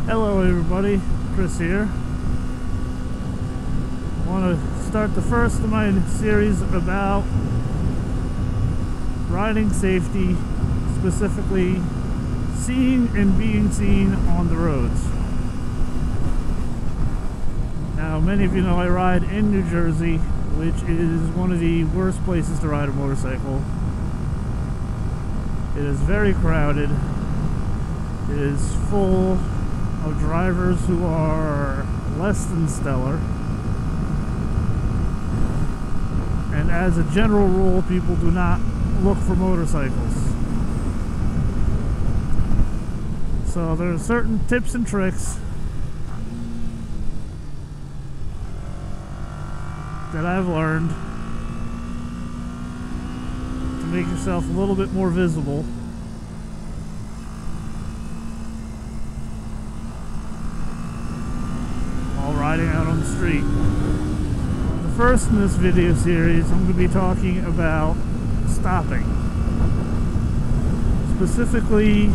Hello everybody, Chris here. I want to start the first of my series about riding safety, specifically seeing and being seen on the roads. Now, many of you know I ride in New Jersey, which is one of the worst places to ride a motorcycle. It is very crowded. It is full of drivers who are less than stellar, and as a general rule, people do not look for motorcycles. So there are certain tips and tricks that I've learned to make yourself a little bit more visible riding out on the street. The first in this video series, I'm going to be talking about stopping. Specifically,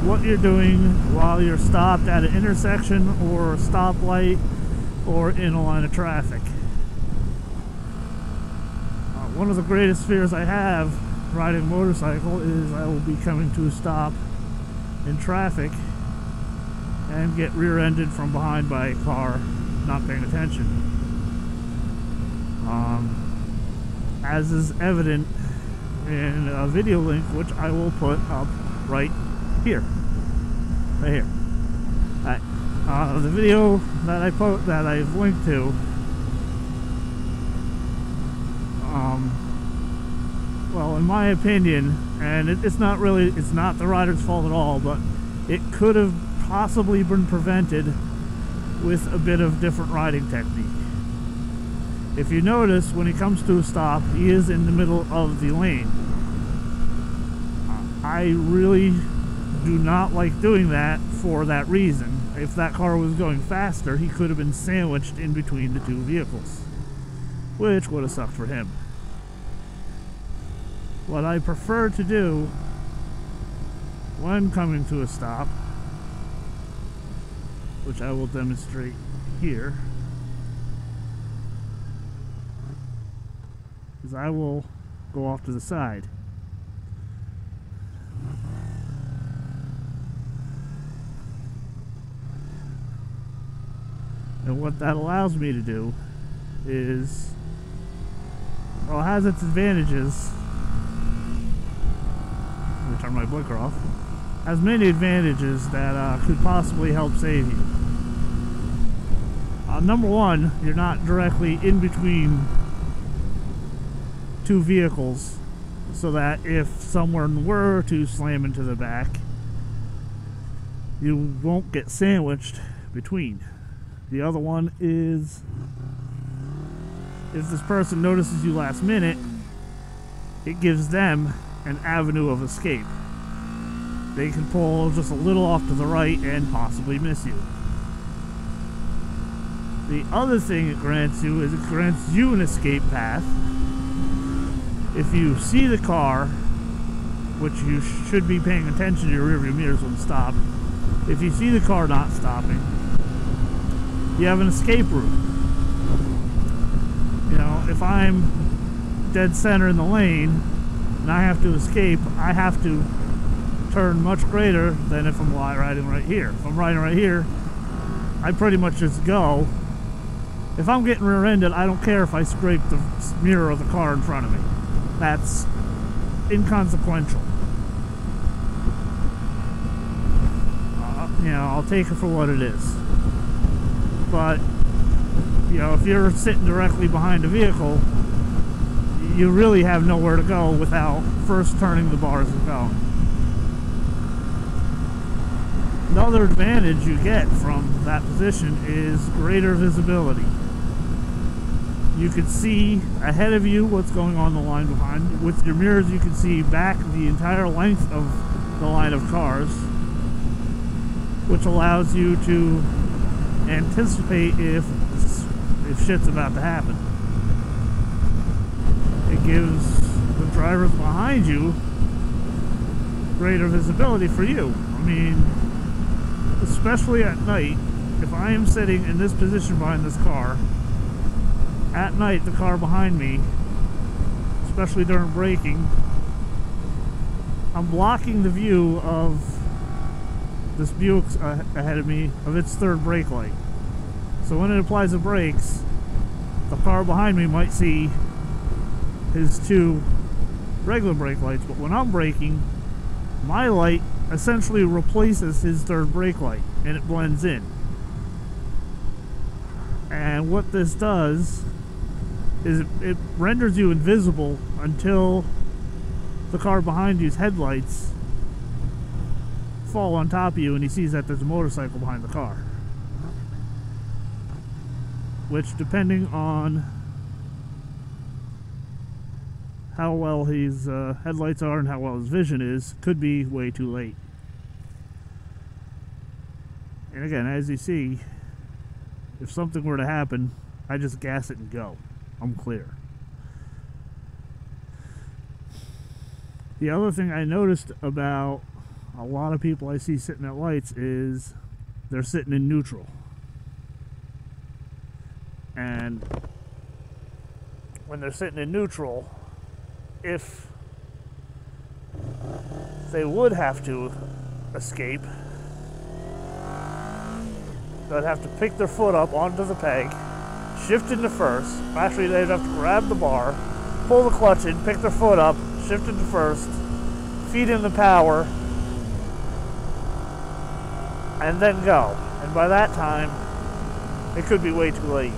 what you're doing while you're stopped at an intersection or a stoplight or in a line of traffic. One of the greatest fears I have riding a motorcycle is I will be coming to a stop in traffic and get rear-ended from behind by a car not paying attention. As is evident in a video link, which I will put up right here. Right here. The video that I've linked to, well, in my opinion, and it's not the rider's fault at all, but it could have possibly been prevented with a bit of different riding technique. If you notice, when he comes to a stop, he is in the middle of the lane. I really do not like doing that for that reason. If that car was going faster, he could have been sandwiched in between the two vehicles, which would have sucked for him. What I prefer to do when coming to a stop, which I will demonstrate here, is I will go off to the side. And what that allows me to do is, well, it has its advantages. Let me turn my blinker off. Has many advantages that could possibly help save you. Number one, you're not directly in between two vehicles, so that if someone were to slam into the back, you won't get sandwiched between. The other one is, if this person notices you last minute, it gives them an avenue of escape. They can pull just a little off to the right and possibly miss you. The other thing it grants you is it grants you an escape path. If you see the car, which you should be paying attention to your rearview mirrors when stopped, if you see the car not stopping, you have an escape route. You know, if I'm dead center in the lane and I have to escape, I have to turn much greater than if I'm riding right here. If I'm riding right here, I pretty much just go. If I'm getting rear-ended, I don't care if I scrape the mirror of the car in front of me. That's inconsequential. You know, I'll take it for what it is. But, you know, if you're sitting directly behind a vehicle, you really have nowhere to go without first turning the bars and going. Another advantage you get from that position is greater visibility. You can see ahead of you what's going on the line behind. With your mirrors, you can see back the entire length of the line of cars, which allows you to anticipate if shit's about to happen. It gives the drivers behind you greater visibility for you. I mean, especially at night, if I am sitting in this position behind this car, at night the car behind me, especially during braking, I'm blocking the view of this Buick ahead of me, of its third brake light. So when it applies the brakes, the car behind me might see his two regular brake lights, but when I'm braking, my light essentially replaces his third brake light and it blends in. And what this does is it renders you invisible until the car behind you's headlights fall on top of you and he sees that there's a motorcycle behind the car. Which, depending on how well his headlights are and how well his vision is, could be way too late. And again, as you see, if something were to happen, I just gas it and go. I'm clear. The other thing I noticed about a lot of people I see sitting at lights is they're sitting in neutral. And when they're sitting in neutral, if they would have to escape, they'd have to pick their foot up onto the peg, shift into first. Actually, they'd have to grab the bar, pull the clutch in, pick their foot up, shift into first, feed in the power, and then go. And by that time, it could be way too late.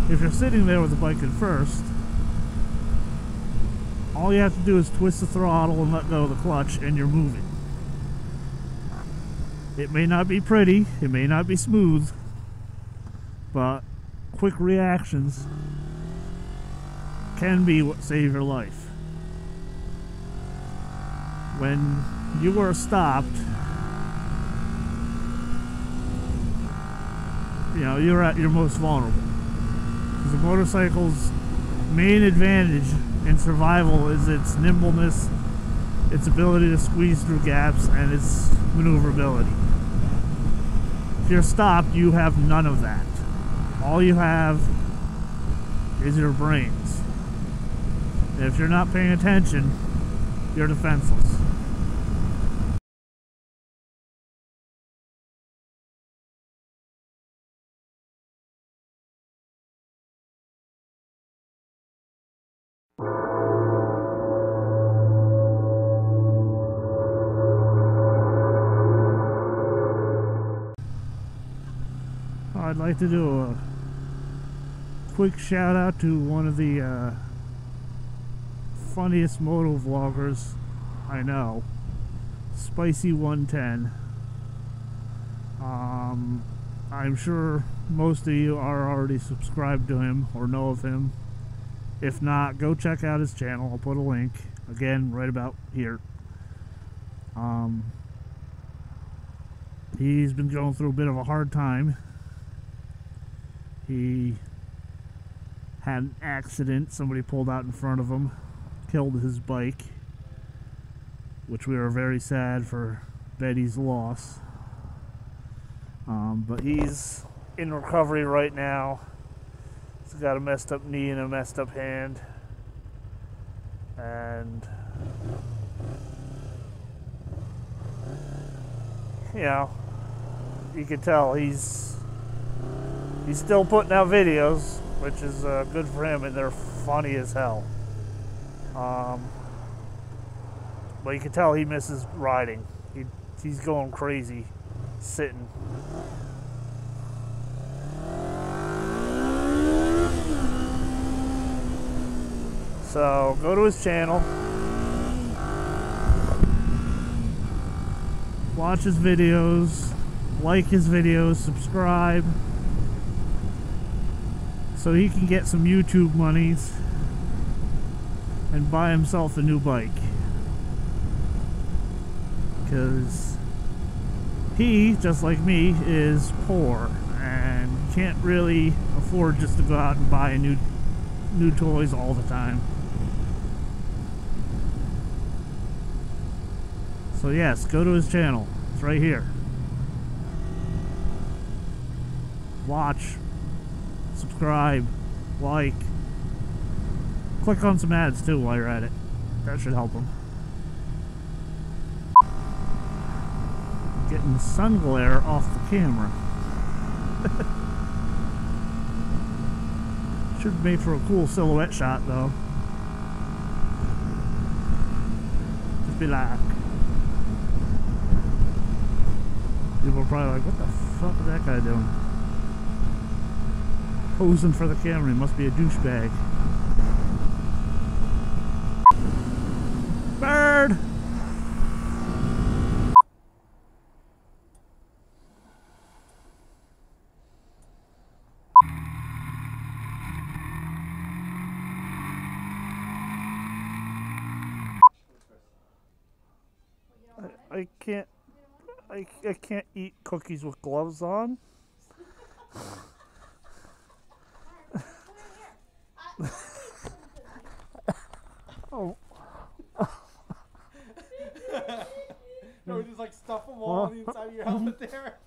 If you're sitting there with the bike in first, all you have to do is twist the throttle and let go of the clutch and you're moving. It may not be pretty, it may not be smooth, but quick reactions can be what save your life. When you are stopped, you know, you're at your most vulnerable. The motorcycle's main advantage in survival is its nimbleness, its ability to squeeze through gaps, and its maneuverability. If you're stopped, you have none of that. All you have is your brains. And if you're not paying attention, you're defenseless. I'd like to do a quick shout out to one of the funniest moto vloggers I know, Spicy 110. I'm sure most of you are already subscribed to him or know of him. If not, go check out his channel. I'll put a link again right about here. He's been going through a bit of a hard time. He had an accident. Somebody pulled out in front of him, killed his bike, which we are very sad for Betty's loss. But he's in recovery right now. He's got a messed up knee and a messed up hand. And, you know, you can tell he's still putting out videos, which is good for him, and they're funny as hell. But you can tell he misses riding. He's going crazy sitting. So go to his channel, watch his videos, like his videos, subscribe, so he can get some YouTube monies and buy himself a new bike. Because he, just like me, is poor and can't really afford just to go out and buy new toys all the time. So yes, go to his channel. It's right here. watch, subscribe, like. Click on some ads too while you're at it. That should help them. Getting sun glare off the camera. Should make for a cool silhouette shot though. Just be like. People are probably like, what the fuck is that guy doing? Posing for the camera, he must be a douchebag. Bird! I can't eat cookies with gloves on. Oh. No, just like stuff them all on the inside of your helmet there.